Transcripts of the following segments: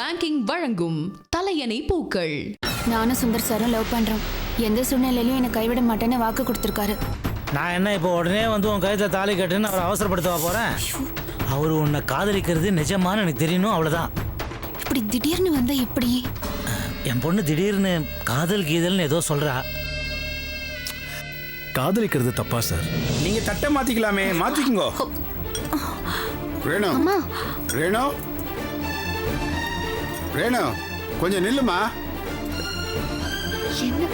Banking வழங்கும் தலையணை பூக்கள். நானும் சுந்தர் சாரும் லவ் பண்றோம். எந்த சூழ்நிலையிலும் என்னை கைவிட மாட்டேன்னு வாக்கு கொடுத்துருக்காரு. நான் என்ன இப்போ உடனே வந்து உன் கழுத்தில் தாலி கட்டுன்னு அவரை அவசரப்படுத்தவா போறேன்? அவர் உன்னை காதலிக்கிறது நிஜமானு எனக்கு தெரியணும், அவ்வளோதான். இப்படி திடீர்னு வந்தா எப்படி? என் பொண்ணு திடீர்னு காதல் கீதல்னு ஏதோ சொல்றா. காதலிக்கிறது தப்பா சார்? நீங்க தட்டை மாத்திக்கலாமே, மாத்திக்குங்க. ரேணு, ரேணு, ரேணு, கொஞ்சம் நில்லுமா. என்ன?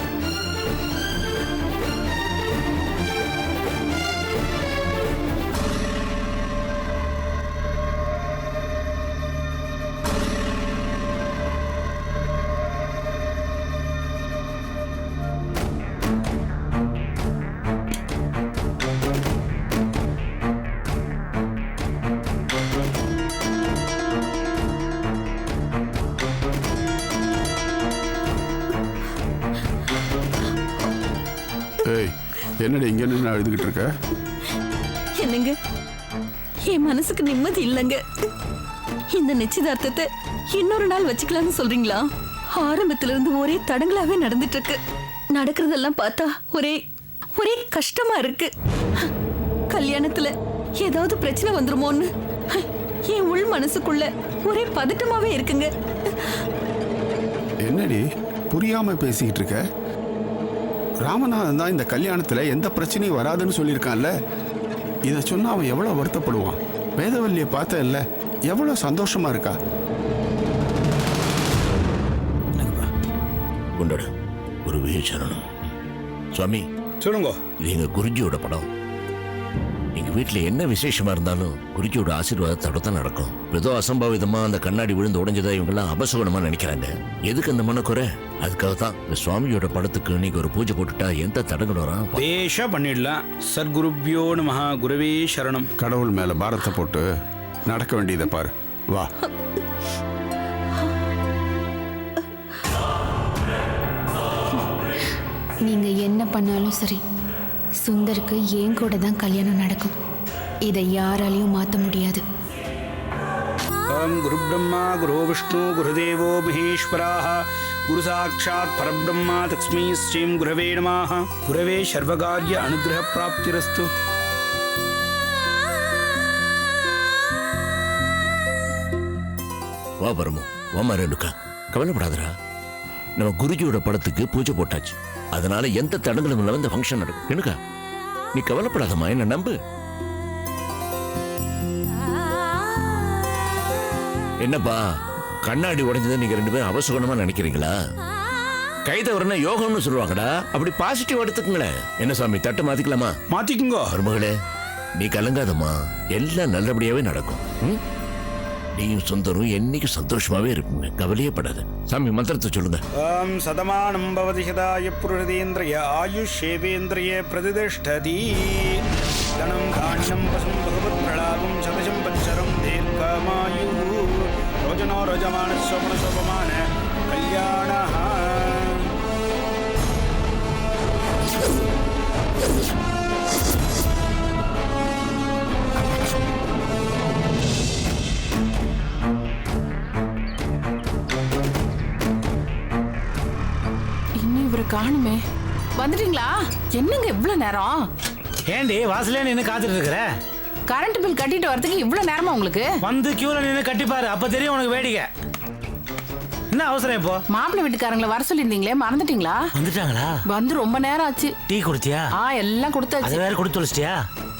ஏய், என்னடி இங்க நின்று அழுதுகிட்டு இருக்க? என்னங்க, என் மனசுக்கு நிம்மதி இல்லைங்க. இந்த நிச்சயதார்த்தத்தை இன்னொரு நாள் வச்சுக்கலாம்னு சொல்றீங்களா? ஆரம்பத்துல இருந்து ஒரே தடங்களாவே நடந்துட்டு இருக்கு. நடக்கிறதெல்லாம் பார்த்தா ஒரே ஒரே கஷ்டமா இருக்கு. கல்யாணத்துல ஏதாவது பிரச்சனை வந்துருமோன்னு என் உள் மனசுக்குள்ள ஒரே பதட்டமாவே இருக்குங்க. என்னடி புரியாம பேசிக்கிட்டு இருக்க? ராமநாதன் தான் இந்த கல்யாணத்துல எந்த பிரச்சனையும் வராதுன்னு சொல்லியிருக்கான்ல. இதை சொன்னா அவன் எவ்வளவு வருத்தப்படுவான். வேதவல்லியை பார்த்த இல்ல, எவ்வளவு சந்தோஷமா இருக்கா. கொண்டாடு குருவே சரணம். சுவாமி சொல்லுங்க. இது எங்க குருஜியோட படம். எங்க வீட்டுல என்ன விசேஷமா இருந்தாலும் குருஜியோட ஆசீர்வாதத்தோட தான் நடக்கும். ஏதோ அசம்பாவிதமா அந்த கண்ணாடி விழுந்து உடைஞ்சதா இவங்கெல்லாம் அபசகுணமா நினைக்கிறாங்க. எதுக்கு அந்த மனக்குறை? அதுக்காக தான் இந்த சுவாமியோட படத்துக்கு நீங்க ஒரு பூஜை போட்டுட்டா எந்த தடங்கள் வரும் பேஷா பண்ணிடலாம். சத்குருப்யோ நமஹ, குருவே சரணம். கடவுள் மேல பாரத்தை போட்டு நடக்க வேண்டியதை பாரு. வா. நீங்க என்ன பண்ணாலும் சரி, சுந்தருக்கு என் கூட தான் கல்யாணம் நடக்கும். இதை யாராலையும் மாற்ற முடியாது. ஓம் குரு பிரம்மா குரு விஷ்ணு குருதேவோ மகேஸ்வராः குரு சாட்சாத் பரபிரம்மா தஸ்மை ஸ்ரீம் குரவே நமः. குரவே சர்வகாரிய அனுகிரக பிராப்திரஸ்து. வா பரமு, வாமா ரெண்டுக்கா. கவலைப்படாதரா, நம்ம குருஜியோட படத்துக்கு பூஜை போட்டாச்சு. அதனால எந்த தடங்களும் இல்லாம இந்த ஃபங்க்ஷன் நடக்கும். எனக்கா நீ கவலைப்படாதம்மா, என்ன நம்பு. என்னப்பா கண்ணாடி உடைஞ்சதை நீங்க ரெண்டு பேரும் அவசகுணமா நினைக்கிறீங்களா? கை தவறுனா யோகம்னு சொல்லுவாங்கடா. அப்படி பாசிட்டிவ் எடுத்துக்குங்களேன். என்ன சாமி, தட்டை மாத்திக்கலாமா? மாத்திக்குங்க. மருமகளே, நீ கலங்காதம்மா, எல்லாம் நல்லபடியாவே நடக்கும். நீயும் சுந்தரும் என்னைக்கு சந்தோஷமாவே இருப்பீங்க, கவலையே படாத. சாமி மந்திரத்தை சொல்லுங்க. ஓம் சதமானம் பவதி சதாய புருஷதேந்திரிய ஆயுஷேவேந்திரிய பிரதிதிஷ்டதி. தனம் தானியம் பசும் பகவத் பிரளாபம் சதசம் பஞ்சரம் தீர்க்கமாயு ரோஜனோ ரோஜமான சோமன சோபமான கல்யாண. இன்னும் இவரை காணுமே. வந்துட்டீங்களா? என்னங்க இவ்வளவு நேரம்? ஏண்டி வாசலே நின்று காத்துட்டு இருக்கிற? கரண்ட் பில் கட்டிட்டு வரதுக்கு இவ்வளவு நேரமா உங்களுக்கு? வந்து கியூல நின்று கட்டிப்பாரு, அப்ப தெரியும் உனக்கு வேடிக்கை. என்ன அவசரம் இப்போ? மாப்பிள்ளை வீட்டுக்காரங்களை வர சொல்லியிருந்தீங்களே, மறந்துட்டீங்களா? வந்துட்டாங்களா? வந்து ரொம்ப நேரம் ஆச்சு. டீ குடிச்சியா? எல்லாம் அது கொடுத்தாச்சு. வேற கொடுத்து தொலைச்சிட்டியா?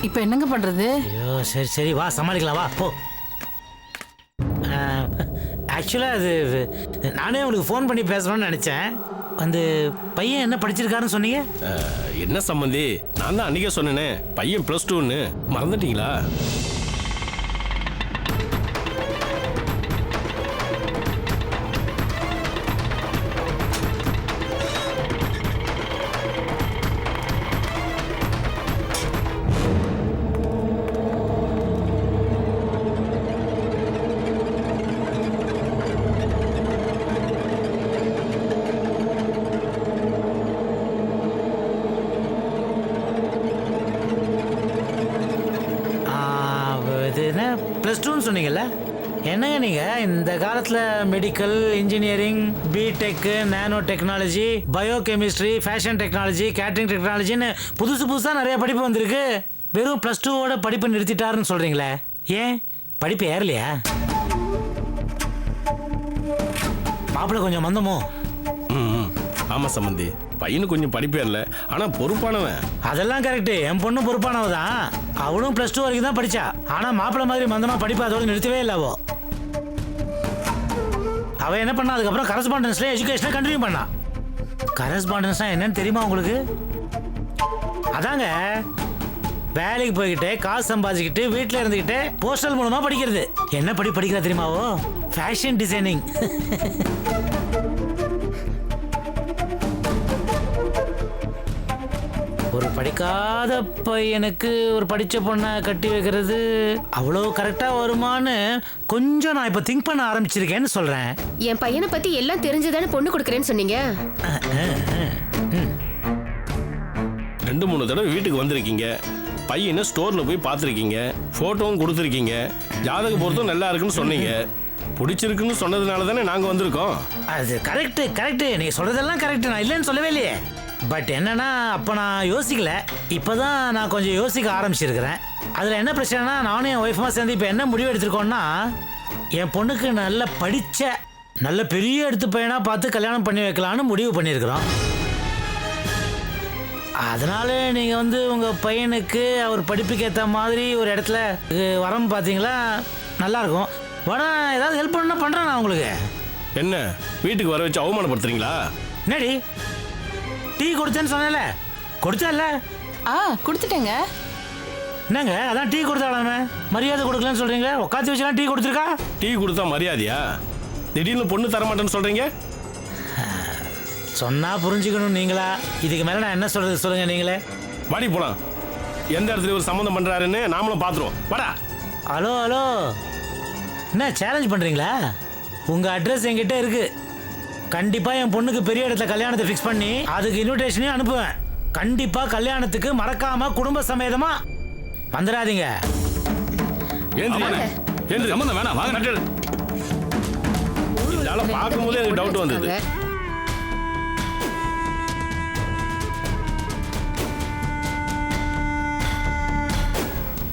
இப்ப என்னங்க பண்றது? ஐயோ சரி சரி, வா சமாளிக்கலாம், வா போ. ஆக்சுவலாக அது நானே உங்களுக்கு ஃபோன் பண்ணி பேசணும்னு நினச்சேன். அந்த பையன் என்ன படிச்சிருக்காருன்னு சொன்னீங்க? என்ன சம்பந்தி, நான் தான் அன்னைக்கே சொன்னேனே பையன் +2ன்னு, மறந்துட்டீங்களா? +2ன்னு சொன்னீங்கல்ல? என்னங்க நீங்கள் இந்த காலத்தில் மெடிக்கல் இன்ஜினியரிங் பிடெக்கு nano technology biochemistry fashion technology catering டெக்னாலஜின்னு புதுசாக நிறைய படிப்பு வந்திருக்கு. வெறும் +2 படிப்பை நிறுத்திட்டாருன்னு சொல்கிறீங்களே, ஏன் படிப்பு ஏறலையா? மாப்பிள்ளை கொஞ்சம் மந்தமோ? ஆமா சம்பந்தி, பையனு கொஞ்சம் படிப்பே இல்லை, ஆனா பொறுப்பானவன். அதெல்லாம் கரெக்டு. என் பொண்ணு பொறுப்பானவ தான். அவளும் +2 வரைக்கும் தான் படிச்சா. ஆனா மாப்பிள்ளை மாதிரி மந்தமா படிப்பு அதோட நிறுத்தவே இல்லை. அவ என்ன பண்ணா, அதுக்கப்புறம் கரஸ்பாண்டன்ஸ்ல எஜுகேஷனை கண்டினியூ பண்ணா. கரஸ்பாண்டன்ஸ்னா என்னன்னு தெரியுமா உங்களுக்கு? அதாங்க வேலைக்கு போய்கிட்டு காசு சம்பாதிச்சுக்கிட்டு வீட்டில் இருந்துக்கிட்டு போஸ்டல் மூலமா படிக்கிறது. என்ன படிக்கிறா தெரியுமாவோ? Fashion designing. ஒரு படிக்காத பையனுக்கு ஒரு படித்த பொண்ணை கட்டி வைக்கிறது அவ்வளோ கரெக்டாக வருமானு கொஞ்சம் நான் இப்போ திங்க் பண்ண ஆரம்பிச்சிருக்கேன்னு சொல்கிறேன். என் பையனை பற்றி எல்லாம் தெரிஞ்சுதானே பொண்ணு கொடுக்குறேன்னு சொன்னீங்க. 2-3 தடவை வீட்டுக்கு வந்திருக்கீங்க, பையனை ஸ்டோரில் போய் பார்த்துருக்கீங்க, ஃபோட்டோவும் கொடுத்துருக்கீங்க, ஜாதக பொருத்தம் நல்லா இருக்குன்னு சொன்னீங்க. பிடிச்சிருக்குன்னு சொன்னதுனால தானே நாங்கள் வந்திருக்கோம். அது கரெக்டு. நீங்கள் சொல்கிறதெல்லாம் கரெக்டு, நான் இல்லைன்னு சொல்லவே இல்லையே. பட் என்னன்னா, அப்போ நான் யோசிக்கல, இப்போ தான் நான் கொஞ்சம் யோசிக்க ஆரம்பிச்சிருக்கிறேன். அதில் என்ன பிரச்சனைனா, நானும் என் ஒய்ஃபுமா சேர்ந்து இப்போ என்ன முடிவு எடுத்திருக்கோன்னா, என் பொண்ணுக்கு நல்ல படித்த நல்ல பெரிய எடுத்து பையனாக பார்த்து கல்யாணம் பண்ணி வைக்கலான்னு முடிவு பண்ணியிருக்கிறோம். அதனால நீங்கள் உங்கள் பையனுக்கு அவர் படிப்புக்கு ஏற்ற மாதிரி ஒரு இடத்துல வரம் பார்த்தீங்களா, நல்லாயிருக்கும். வேணா ஏதாவது ஹெல்ப் பண்ணால் பண்ணுறேன் நான் உங்களுக்கு. என்ன வீட்டுக்கு வர வச்சு அவமானப்படுத்துறீங்களா? என்னடி டீ கொடுத்தேன்னு சொன்னல, கொடுத்தல? கொடுத்துட்டேங்க. என்னங்க அதான் டீ கொடுத்தாடாம மரியாதை கொடுக்கலன்னு சொல்றீங்க? உட்காந்து வச்சுலாம் டீ கொடுத்துருக்கா? டீ கொடுத்தா மரியாதையா? திடீர்னு பொண்ணு தரமாட்டேன்னு சொல்றீங்க. சொன்னா புரிஞ்சுக்கணும் நீங்களா? இதுக்கு மேல நான் என்ன சொல்றது சொல்லுங்க நீங்களே. வாடி போலாம். எந்த இடத்துல ஒரு சம்மந்தம் பண்றாருன்னு நாமளும் பாத்துருவோம். வாடா. ஹலோ என்ன சேலஞ்ச் பண்றீங்களா? உங்க அட்ரஸ் என்கிட்ட இருக்கு. கண்டிப்பா என் பொண்ணுக்கு பெரிய இடத்துல கல்யாணத்தை ஃபிக்ஸ் பண்ணி அதுக்கு இன்விடேஷனையும் அனுப்புவேன். கண்டிப்பா கல்யாணத்துக்கு மறக்காம குடும்ப சமேதமா வந்துடாதீங்க. சம்மந்தம் வேணாம், வாங்க. இதனால பார்க்கும்போதே எனக்கு டவுட் வந்தது.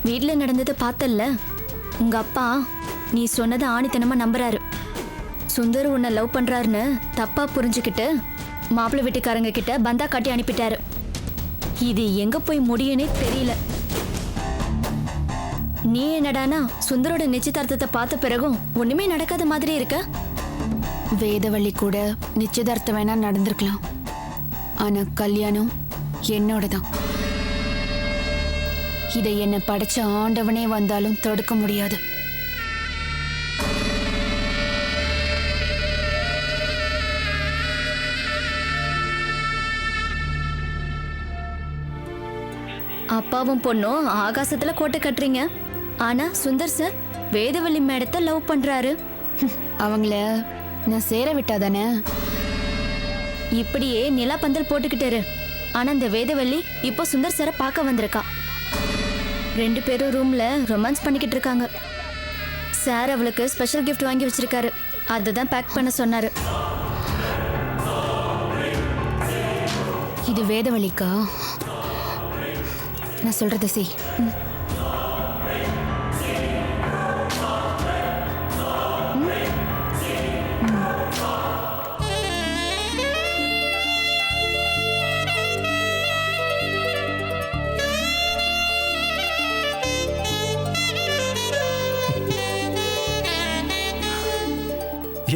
வீட்டில் நடந்ததை பார்த்தல்ல, உங்க அப்பா நீ சொன்னதை ஆணித்தனமா நம்புறாரு. சுந்தர் உன்னை லவ் பண்றாருன்னு தப்பா புரிஞ்சுக்கிட்டு மாப்பிள்ளை வீட்டுக்காரங்க கிட்ட பந்தா காட்டி அனுப்பிட்டாரு. இது எங்க போய் முடியும்னே தெரியல. நீ என்னடானா சுந்தரோட நிச்சயதார்த்தத்தை பார்த்த பிறகும் ஒண்ணுமே நடக்காத மாதிரி இருக்க. வேதவள்ளி கூட நிச்சயதார்த்தம் வேணா நடந்திருக்கலாம், ஆனா கல்யாணம் என்னோட தான். இதை என்ன படைச்ச ஆண்டவனே வந்தாலும் தடுக்க முடியாது. அப்பாவும் பொண்ணும் ஆகாசத்துல கோட்டை கட்டுறீங்க, ஆனா சுந்தர் சார் வேதவள்ளி மேடத்தை லவ் பண்றாரு. அவங்கள நான் சேர விட்டாதானே? இப்படியே நிலா பந்தல் போட்டுக்கிட்டாரு. ஆனா இந்த வேதவள்ளி இப்போ சுந்தர் சாரை பார்க்க வந்திருக்கா. 2 பேரும் ரூம்ல ரொமான்ஸ் பண்ணிக்கிட்டு இருக்காங்க. சார் அவளுக்கு ஸ்பெஷல் கிஃப்ட் வாங்கி வச்சிருக்காரு, அதுதான் பேக் பண்ண சொன்னாரு. இது வேதவள்ளிக்கா? நான் சொல்றத செய்.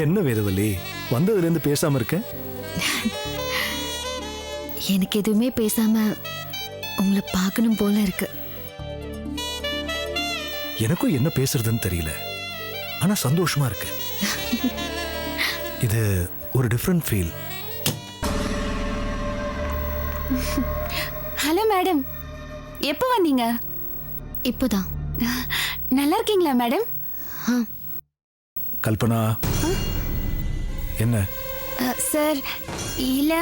என்ன வேதவள்ளி, வந்ததுல இருந்து பேசாம இருக்க? எனக்கு எதுவுமே பேசாம உங்களை பார்க்கணும் போல இருக்கு. எனக்கும் என்ன பேசுறதுன்னு தெரியல, ஆனா சந்தோஷமா இருக்கு. இது ஒரு டிஃபரண்ட் ஃபீல். ஹலோ மேடம், எப்போ வந்தீங்க? இப்போதான். நல்லா இருக்கீங்களா மேடம்? கல்பனா, என்ன? சார் இல்லை,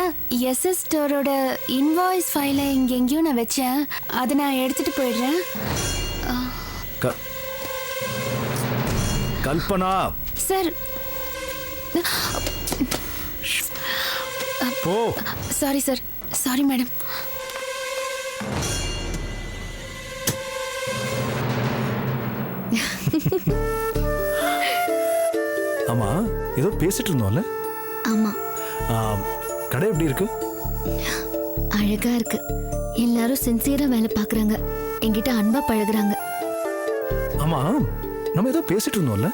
எஸ்எஸ் ஸ்டோரோட இன்வாய்ஸ் ஃபைலை இங்கே எங்கேயும் நான் வச்சேன், அதை நான் எடுத்துகிட்டு போயிடுறேன். கல்பனா சார் போ. Sorry sir, sorry madam. ஆமா, ஏதோ பேசிட்டு இருந்தோம்ல. ஆமா, கடை எப்படி இருக்கு? அழகா இருக்கு. எல்லாரும் சின்சியரா வேலை பார்க்கறாங்க, என்கிட்ட அன்பா பழகுறாங்க. ஆமா, நம்ம ஏதோ பேசிட்டு இருந்தோம்ல.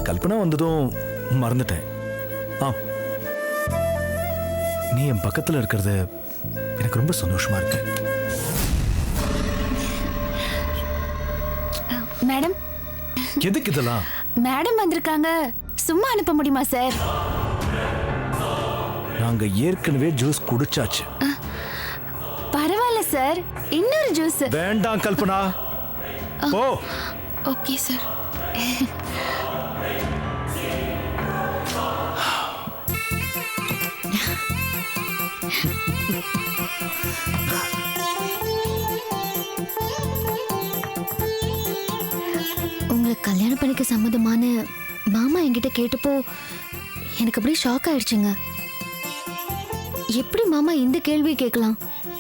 கல்பனா வந்ததும் மறந்துட்டேன். நீ என் பக்கத்துல இருக்கிறது எனக்கு ரொம்ப சந்தோஷமா இருக்கு. மேடம், எதுக்கு இதெல்லாம்? மேடம் வந்திருக்காங்க, சும்மா அனுப்ப முடியுமா சார்? நாங்க ஏற்கனவே ஜூஸ் குடிச்சாச்சு. பரவாயில்ல சார், இன்னொரு ஜூஸ். வேண்டாம் கல்பனா, போ. Okay sir. உங்களை கல்யாணம் பண்ணிக்க சம்மதமான மாமா என்கிட்ட கேட்டப்போ எனக்கு அப்படியே ஷாக் ஆயிடுச்சுங்க. எப்படி மாமா இந்த கேள்வியை கேட்கலாம்?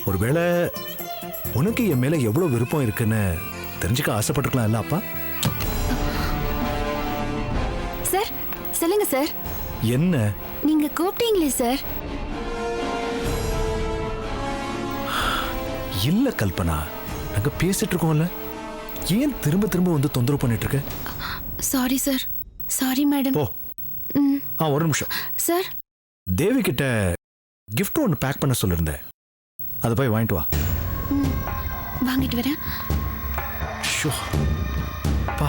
ஒருவேளை உனக்கு என் மேல எவ்வளவு விருப்பம் இருக்குன்னு தெரிஞ்சுக்க ஆசைப்பட்டிருக்கலாம் இல்ல அப்பா? சார் சொல்லுங்க சார். என்ன? நீங்க கூப்பிட்டீங்களே சார். இல்ல கல்பனா, நாங்க பேசிட்டு இருக்கோம்ல, ஏன் திரும்ப திரும்ப வந்து தொந்தரவு பண்ணிட்டு இருக்க? Sorry sir, sorry madam. போ. ஒரு நிமிஷம் சார். தேவி கிட்ட கிஃப்ட் ஒன்று பேக் பண்ண சொல்லிருந்தேன், அதை போய் வாங்கிட்டு வா. வாங்கிட்டு வரேன். ஷோ பா.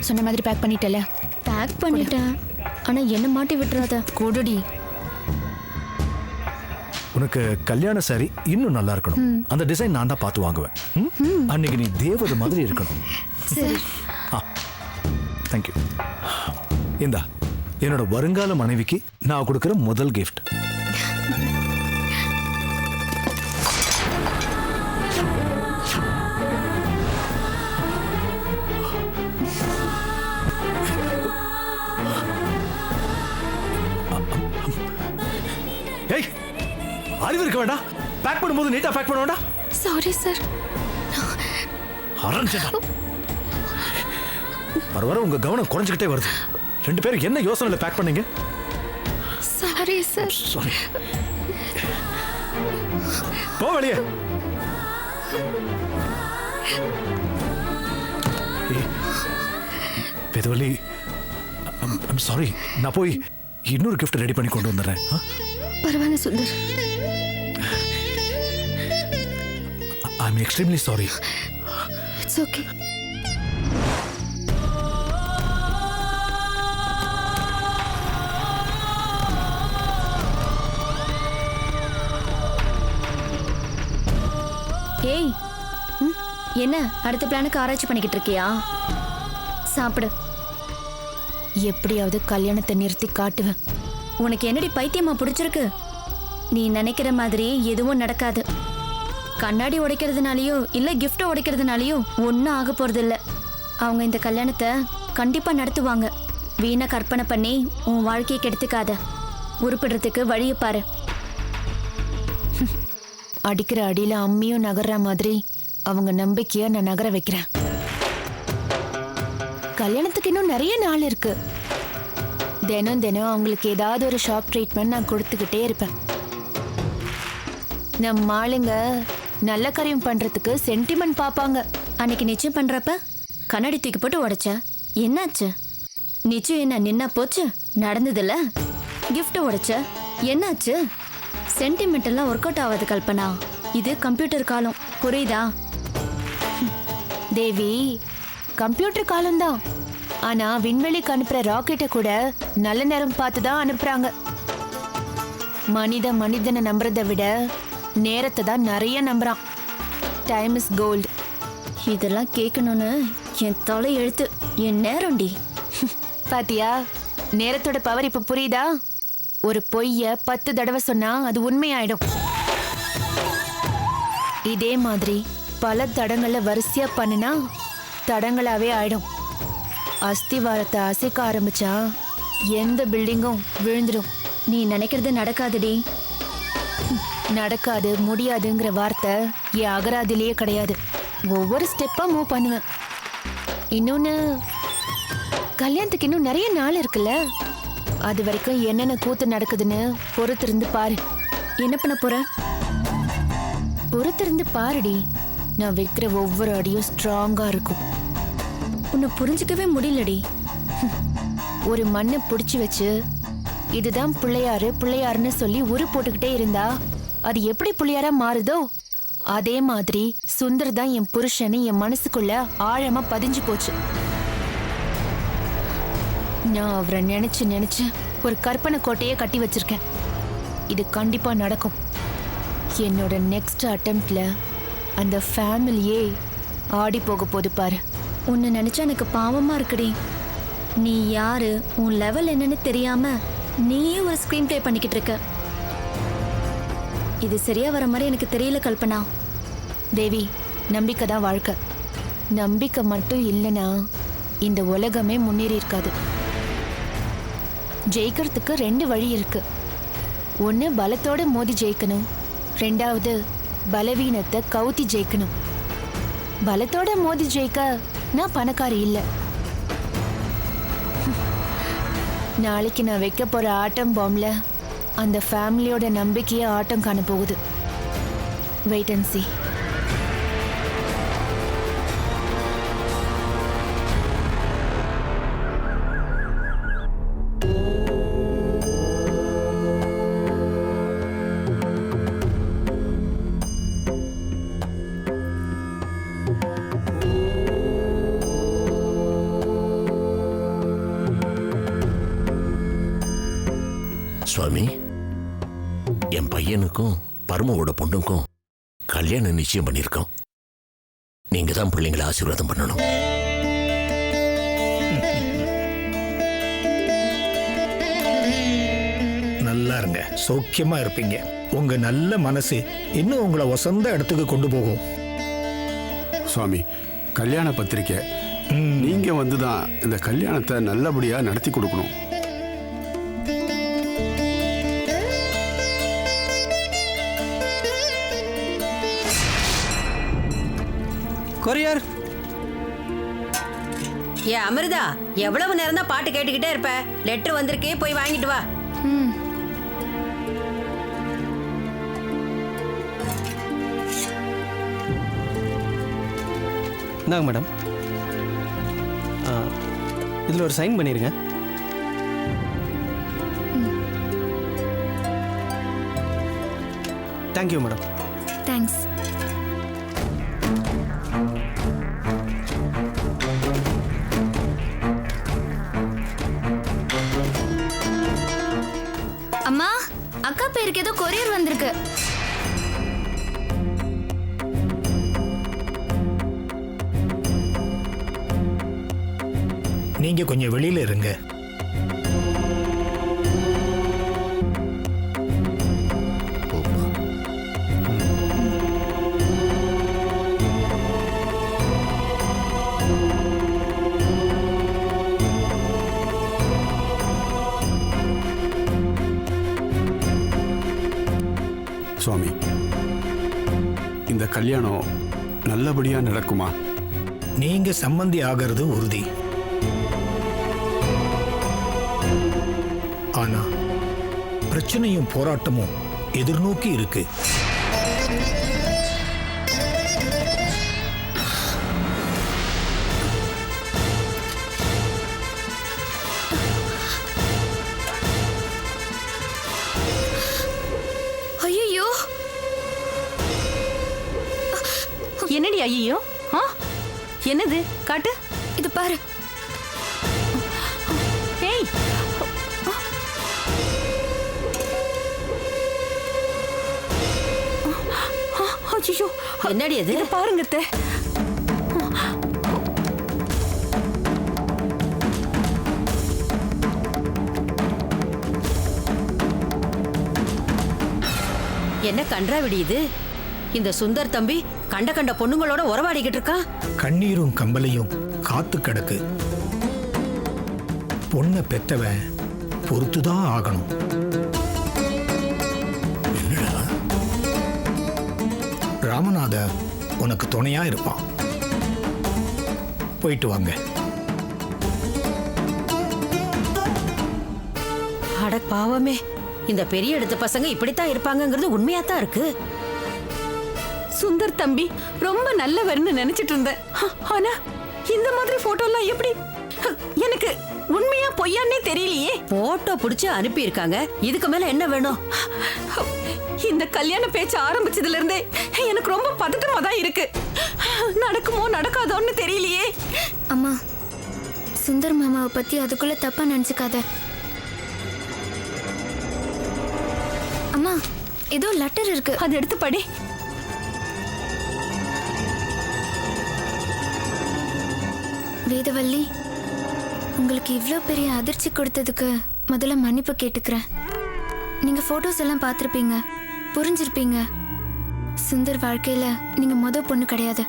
சொன்ன மாதிரி பேக் பண்ணிட்டல? பேக் பண்ணிட்டேன், ஆனா என்ன மாட்டி விட்டுறாத. கூடுடி. உனக்கு கல்யாண சாரி இன்னும் நல்லா இருக்கணும். அந்த டிசைன் நான் தான் பார்த்து வாங்குவேன். அன்னைக்கு நீ தேவதை மாதிரி இருக்கணும். சரி. தேங்க்யூ. இந்தா என்னோட வருங்கால மனைவிக்கு நான் கொடுக்கிற முதல் கிஃப்ட். ஏய், அறிவு இருக்க வேண்டாம். பேக் பண்ணும்போது நீட்டா பேக் பண்ண வேண்டாம். Sorry sir. வர வர உங்க கவனம் குறைஞ்சுக்கிட்டே வருது. ரெண்டு பேரும் என்ன யோசனையில பேக் பண்ணீங்க? Sorry sir. சாரி. போ வெளியே. பெதவலி, ஐம் சாரி. நான் போய் இன்னொரு கிஃப்ட் ரெடி பண்ணி கொண்டு வந்துடுறேன். பரவாயில்ல Sundar. I'm extremely sorry. It's okay. ஏய், என்ன அடுத்த பிளானுக்கு ஆராய்ச்சி பண்ணிக்கிட்டு இருக்கியா? சாப்பிடு. எப்படியாவது கல்யாணத்தை நிறுத்தி காட்டுவேன். உனக்கு என்னடி பைத்தியமா பிடிச்சிருக்கு? நீ நினைக்கிற மாதிரி எதுவும் நடக்காது. கண்ணாடி உடைக்கிறதுனாலயோ இல்ல கிஃப்ட் உடைக்கிறதுனாலயோ ஒன்னும் ஆக போறது இல்ல. அவங்க இந்த கல்யாணத்தை கண்டிப்பா நடத்துவாங்க. வீணா கற்பனை பண்ணி உன் வாழ்க்கையை கெடுத்துக்காத. உருப்பிடுறதுக்கு வழியை பாரு. அடிக்கிற அடியில அம்மியும் நகர்ற மாதிரி அவங்க நம்பிக்கைய நான் நகர வைக்கிறேன். கல்யாணத்துக்கு இன்னும் நிறைய நாள் இருக்கு. தினம் தினம் அவங்களுக்கு ஏதாவது ஒரு ஷாக் ட்ரீட்மெண்ட் நான் கொடுத்துக்கிட்டே இருப்பேன். நம்ம ஆளுங்க நல்ல காரியம் பண்றதுக்கு சென்டிமெண்ட் பாப்பாங்க. அன்னைக்கு நிச்சயம் பண்றப்ப கண்ணாடி தூக்கி போட்டு உடைச்ச, என்னாச்சு? நிச்சயம் என்ன நின்னா போச்சு? நடந்ததுல. கிஃப்ட் உடைச்ச, என்னாச்சு? சென்டிமெண்ட் எல்லாம் ஒர்க் அவுட் ஆகாது கல்பனா. இது கம்ப்யூட்டர் காலம், புரியுதா? தேவி, கம்ப்யூட்டர் காலம்தான். ஆனா விண்வெளிக்கு அனுப்புற ராக்கெட்டை கூட நல்ல நேரம் பார்த்து தான் அனுப்புறாங்க. மனிதனை நம்புறதை விட நேரத்தை தான் நிறைய நம்புறான். Time is gold. இதெல்லாம் கேட்கணும்னு என் தலை எழுத்து. என் நேரம்டி. பாத்தியா, நேரத்தோட பவர் இப்ப புரியுதா? ஒரு பொய்ய 10 தடவை சொன்னா அது உண்மையாயிடும். இதே மாதிரி பல தடங்களை வரிசையா பண்ணினா தடங்களாவே ஆயிடும். அஸ்திவாரத்தை அசைக்க ஆரம்பிச்சா எந்த பில்டிங்கும் விழுந்துடும். நீ நினைக்கிறது நடக்காதுடி. நடக்காது முடியாதுங்கிற வார்த்தை என் அகராதிலேயே கிடையாது. ஒவ்வொரு ஸ்டெப்பா மூவ் பண்ணுவேன். இன்னொன்னு, கல்யாணத்துக்கு இன்னும் நிறைய நாள் இருக்குல்ல, அது வரைக்கும் என்னென்ன கூத்து நடக்குதுன்னு பொறுத்திருந்து பாரு. என்ன பண்ண போற? பொறுத்திருந்து பாருடி. நான் வைக்கிற ஒவ்வொரு அடியும் ஸ்ட்ராங்கா இருக்கும். உன்னை புரிஞ்சுக்கவே முடியலடி. ஒரு மண்ணை பிடிச்சி வச்சு இதுதான் பிள்ளையாரு பிள்ளையாருன்னு சொல்லி உரு போட்டுக்கிட்டே இருந்தா அது எப்படி பிள்ளையாரா மாறுதோ அதே மாதிரி சுந்தர் தான் என் புருஷன்னு என் மனசுக்குள்ள ஆழமா பதிஞ்சு போச்சு. நான் அவரை நினைச்சு நினைச்சு ஒரு கற்பனை கோட்டையே கட்டி வச்சிருக்கேன். இது கண்டிப்பா நடக்கும். என்னோட நெக்ஸ்ட் அட்டெம்ப்ட்ல அந்த ஃபேமிலியே ஆடி போக போது பாரு. உன்னை நினைச்சா எனக்கு பாவமா இருக்குடி. நீ யாரு, உன் லெவல் என்னன்னு தெரியாம நீயே ஒரு ஸ்கிரீன் ப்ளே பண்ணிக்கிட்டு இருக்க. இது சரியா வர மாதிரி எனக்கு தெரியல கல்பனா. தேவி, நம்பிக்கை தான் வாழ்க்கை. நம்பிக்கை மட்டும் இல்லைன்னா இந்த உலகமே முன்னேறி இருக்காது. ஜெயிக்கிறதுக்கு 2 வழி இருக்கு. ஒன்று பலத்தோட மோதி ஜெயிக்கணும், 2வது பலவீனத்தை கவுத்தி ஜெயிக்கணும். பலத்தோட மோதி ஜெயிக்க நான் பணக்காரி இல்லை. நாளைக்கு நான் வைக்க போற ஆட்டம் பாம்ல அந்த ஃபேமிலியோட நம்பிக்கையை ஆட்டம் காண போகுது. Wait and see. சுவாமி, என் பையனுக்கும் பரமவோட பொண்ணுக்கும் கல்யாணம் நிச்சயம் பண்ணியிருக்கோம். நீங்க தான் பிள்ளைங்களை ஆசீர்வாதம் பண்ணணும். நல்லா இருங்க, சௌக்கியமா இருப்பீங்க. உங்க நல்ல மனசு இன்னும் உங்களை வசந்த இடத்துக்கு கொண்டு போகும். சுவாமி, கல்யாண பத்திரிக்கை நீங்க வந்துதான் இந்த கல்யாணத்தை நல்லபடியா நடத்தி கொடுக்கணும். கொரியர். ஏ அமிர்தா, எவ்வளவு நேரம் தான் பாட்டு கேட்டுக்கிட்டே இருப்ப? லெட்டர் வந்திருக்கே, போய் வாங்கிட்டு வா. இந்தாங்க மேடம், இதில் ஒரு சைன் பண்ணிருங்க. Thank you madam. தேங்க்ஸ். அம்மா, அக்கா பேருக்கு ஏதோ கொரியர் வந்திருக்கு. நீங்க கொஞ்சம் வெளியில இருங்க. சுவாமி, இந்த கல்யாணம் நல்லபடியா நடக்குமா? நீங்க சம்மந்தி ஆகிறது உறுதி. ஆனா பிரச்சனையும் போராட்டமும் எதிர்நோக்கி இருக்கு. ஐயோ, என்னடி ஐயோ? என்னது? காட்டு. இது பாரு. ஏய், ஐயோ, என்னடி அது? பாருங்க அத்தை. என்ன கன்றா விடியுது? இந்த சுந்தர் தம்பி கண்ட கண்ட பொண்ணுங்களோட உறவாடிக்கிட்டு இருக்கான். கண்ணீரும் கம்பலையும் காத்து கிடக்கு. பொண்ணை பெத்தவன் பொறுத்துதான் ஆகணும். ராமநாத உனக்கு துணையா இருப்பான். போயிட்டு வாங்க. அட பாவமே, இந்த பெரிய இடத்து பசங்க இப்படித்தான் இருப்பாங்கங்கிறது உண்மையாத்தான் இருக்கு. சுந்தர் தம்பி ரொம்ப நல்லவர்னு நினைச்சிட்டு இருந்தேன். ஆனா இந்த மாதிரி போட்டோ எல்லாம் எப்படி? எனக்கு உண்மையா பொய்யான்னே தெரியலையே. போட்டோ புடிச்சு அனுப்பி இருக்காங்க. இதுக்கு மேல என்ன வேணும்? இந்த கல்யாண பேச்சு ஆரம்பிச்சதுல இருந்தே எனக்கு ரொம்ப பதட்டமா தான் இருக்கு. நடக்குமோ நடக்காதோன்னு தெரியலையே. அம்மா, சுந்தர் மாமாவை பத்தி அதுக்குள்ள தப்பா நினைச்சுக்காத. அம்மா, ஏதோ லெட்டர் இருக்கு, அதை எடுத்து படி. வேதவல்லி, உங்களுக்கு இவ்ளோ பெரிய அதிர்ச்சி கொடுத்ததுக்கு முதல்ல மன்னிப்பு கேட்டுக்கிறேன். நீங்க போட்டோஸ் எல்லாம் பார்த்திருப்பீங்க, புரிஞ்சிருப்பீங்க. சுந்தர் வாழ்க்கையில நீங்க பொண்ணு கிடையாது.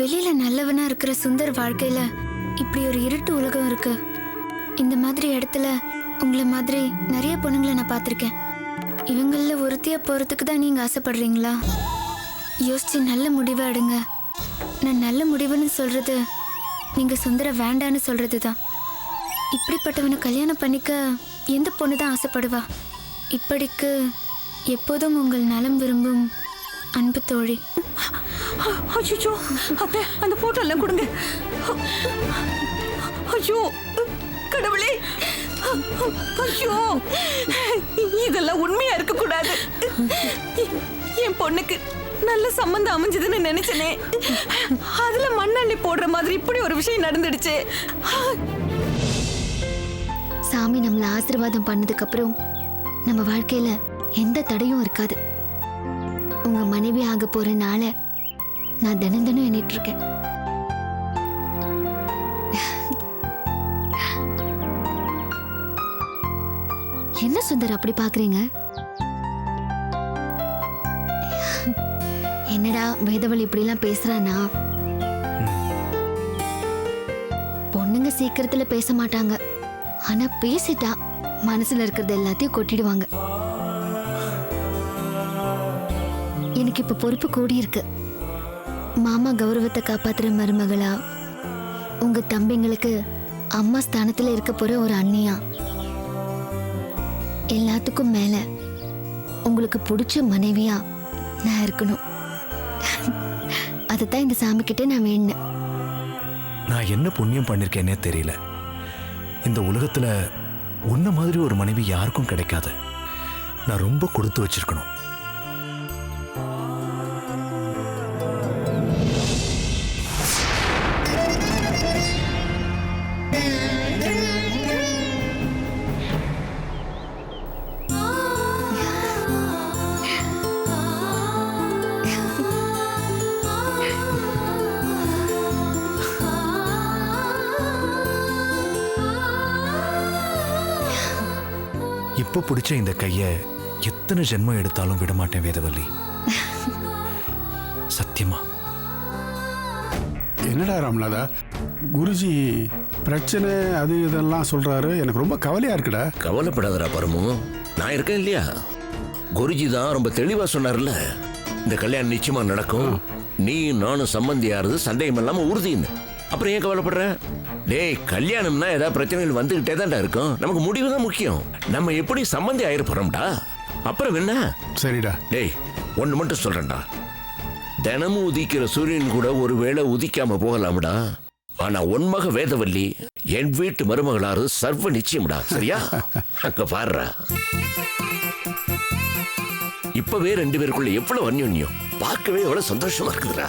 வெளியில நல்லவனா இருக்கிற சுந்தர் வாழ்க்கையில இப்படி ஒரு இருட்டு உலகம் இருக்கு. இந்த மாதிரி இடத்துல உங்களை மாதிரி நிறைய பொண்ணுங்களை நான் பார்த்திருக்கேன். இவங்கள ஒருத்தியா போறதுக்கு தான் நீங்க ஆசைப்படுறீங்களா? யோசிச்சு நல்ல முடிவை எடுங்க. நான் நல்ல முடிவுன்னு சொல்றது நீங்க சுந்தர வேண்டான்னு சொல்றதுதான். இப்படிப்பட்டவனை கல்யாணம் பண்ணிக்க எந்த பொண்ணு தான் ஆசைப்படுவா? இப்படிக்கு எப்போதும் உங்கள் நலம் விரும்பும் அன்பு தோழி. ஐயோ அத்தை, அந்த போட்டோ எல்லாம் கொடுங்க. ஐயோ கடவுளே, ஐயோ இதெல்லாம் உண்மையா இருக்க கூடாது. என் பொண்ணுக்கு நல்ல சம்பந்தம் அமைஞ்சதுன்னு நினைச்சனே, அதுல மண்ணள்ளி போடுற மாதிரி இப்படி ஒரு விஷயம் நடந்துடுச்சு. சாமி நம்மள ஆசீர்வாதம் பண்ணதுக்கு அப்புறம் நம்ம வாழ்க்கையில எந்த தடையும் இருக்காது. உங்க மனைவி ஆக போற நாள நான் தினம் தினம் எண்ணிட்டு இருக்கேன். என்ன சுந்தர் அப்படி பாக்குறீங்க? என்னடா வேதவழி இப்படி எல்லாம் பேசுறானா? பொண்ணுங்க சீக்கிரத்துல பேச மாட்டாங்க, ஆனா பேசிட்டா மனசுல இருக்கிறது எல்லாத்தையும் கொட்டிடுவாங்க. எனக்கு இப்ப பொறுப்பு கூடி இருக்கு. மாமா கௌரவத்தை காப்பாத்துற மருமகளா, உங்க தம்பிங்களுக்கு அம்மா ஸ்தானத்துல இருக்க போற ஒரு அண்ணியா, எல்லாத்துக்கும் மேல உங்களுக்கு பிடிச்ச மனைவியா நான் இருக்கணும். அதுதான் இந்த சாமி கிட்ட நான் வேணும். நான் என்ன புண்ணியம் பண்ணிருக்கேன்னே தெரியல. இந்த உலகத்துல உன்ன மாதிரி ஒரு மனைவி யாருக்கும் கிடைக்காது. நான் ரொம்ப கொடுத்து வச்சிருக்கணும். இப்ப பிடிச்ச இந்த கைய எத்தனை ஜென்மம் எடுத்தாலும் விட மாட்டேன் வேதவல்லி, சத்தியமா. என்னடா ராமநாதா, குருஜி பிரச்சனை அது இதெல்லாம் சொல்றாரு. எனக்கு ரொம்ப கவலையா இருக்குடா. கவலைப்படாதடா பரமு, நான் இருக்கேன் இல்லையா? குருஜி தான் ரொம்ப தெளிவா சொன்னார்ல, இந்த கல்யாணம் நிச்சயமா நடக்கும், நீ நானும் சம்பந்தியாருது சந்தேகம் இல்லாம உறுதின்னு. அப்புறம் ஏன் கவலைப்படுற? டேய், கல்யாணம்னா ஏதாவது பிரச்சனைகள் வந்துகிட்டே தான்டா இருக்கும். நமக்கு முடிவு தான் முக்கியம். நம்ம எப்படி சம்பந்தி ஆயிருப்போம்டா. அப்புறம் என்ன? சரிடா. டேய், ஒன்று மட்டும் சொல்றேன்டா, தினமும் உதிக்கிற சூரியன் கூட ஒருவேளை உதிக்காம போகலாம்டா. ஆனா உன்மக வேதவல்லி என் வீட்டு மருமகளாறு சர்வ நிச்சயம்டா. சரியா? அங்க பாருடா, இப்பவே ரெண்டு பேருக்குள்ள எவ்வளவு அந்யோன்யம், பார்க்கவே எவ்வளவு சந்தோஷமா இருக்குதுடா.